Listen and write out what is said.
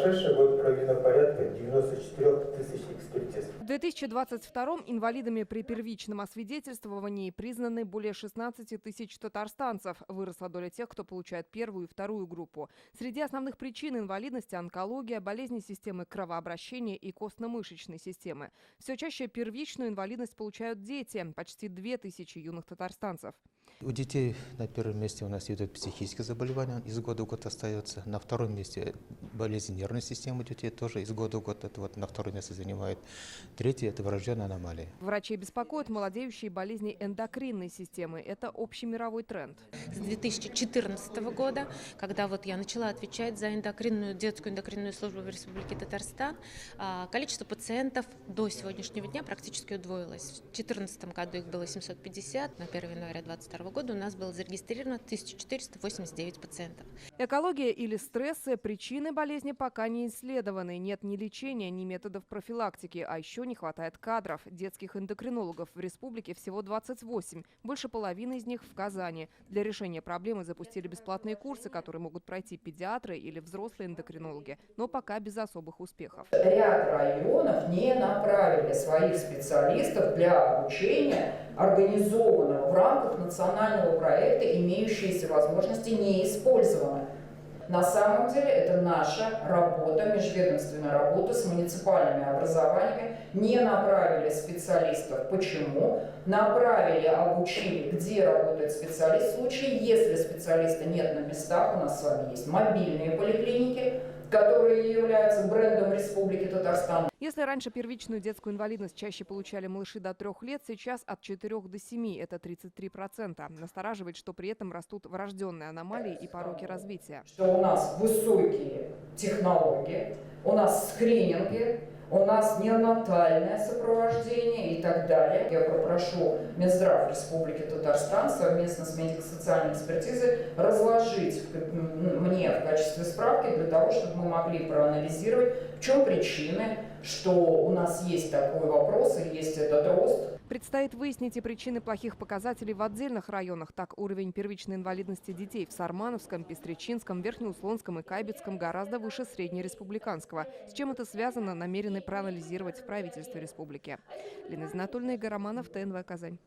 прошедший год проведено порядка 94 тысяч экспертиз. В 2022 инвалидами при первичном освидетельствовании признаны более 16 тысяч татарстанцев. Выросла доля тех, кто получает первую и вторую группу. Среди основных причин инвалидности – онкология, болезни системы кровообращения и костно-мышечной системы. Все чаще первичную инвалидность получают дети – почти 2000 юных татарстанцев. У детей на первом месте у нас идут психические заболевания, из года в год остается. На втором месте болезнь нервной системы у детей тоже из года в год это вот на второе место занимает. Третье – это врожденная аномалия. Врачей беспокоят молодеющие болезни эндокринной системы. Это общемировой тренд. С 2014 года, когда вот я начала отвечать за детскую эндокринную службу в Республике Татарстан, количество пациентов до сегодняшнего дня практически удвоилось. В 2014 году их было 750, на 1 января 2022 года у нас было зарегистрировано 1489 пациентов. Экология или стрессы – причины болезни пока не исследованы. Нет ни лечения, ни методов профилактики, а еще не хватает кадров. Детских эндокринологов в республике всего 28. Больше половины из них в Казани. Для решения проблемы запустили бесплатные курсы, которые могут пройти педиатры или взрослые эндокринологи, но пока без особых успехов. Ряд районов не направили своих специалистов для обучения, организованного в рамках национального проекта, имеющиеся возможности не использованы. На самом деле это наша работа, межведомственная работа с муниципальными образованиями. Не направили специалистов. Почему? Направили, обучили, где работает специалист. В случае, если специалиста нет на местах, у нас с вами есть мобильные поликлиники, которые являются брендом Республики Татарстан. Если раньше первичную детскую инвалидность чаще получали малыши до 3 лет, сейчас от 4 до 7 – это 33%. Настораживает, что при этом растут врожденные аномалии и пороки развития. Что у нас высокие технологии, у нас скрининги, у нас неонатальное сопровождение и так далее. Я попрошу Минздрав Республики Татарстан совместно с медико-социальной экспертизой разложить мне в качестве справки для того, чтобы мы могли проанализировать, в чем причины, что у нас есть такой вопрос и есть этот рост. Предстоит выяснить и причины плохих показателей в отдельных районах. Так, уровень первичной инвалидности детей в Сармановском, Пестричинском, Верхнеуслонском и Кайбицком гораздо выше среднереспубликанского. С чем это связано, намерены проанализировать в правительстве республики. Лена Знатульна, Игорь Романов, ТНВ Казань.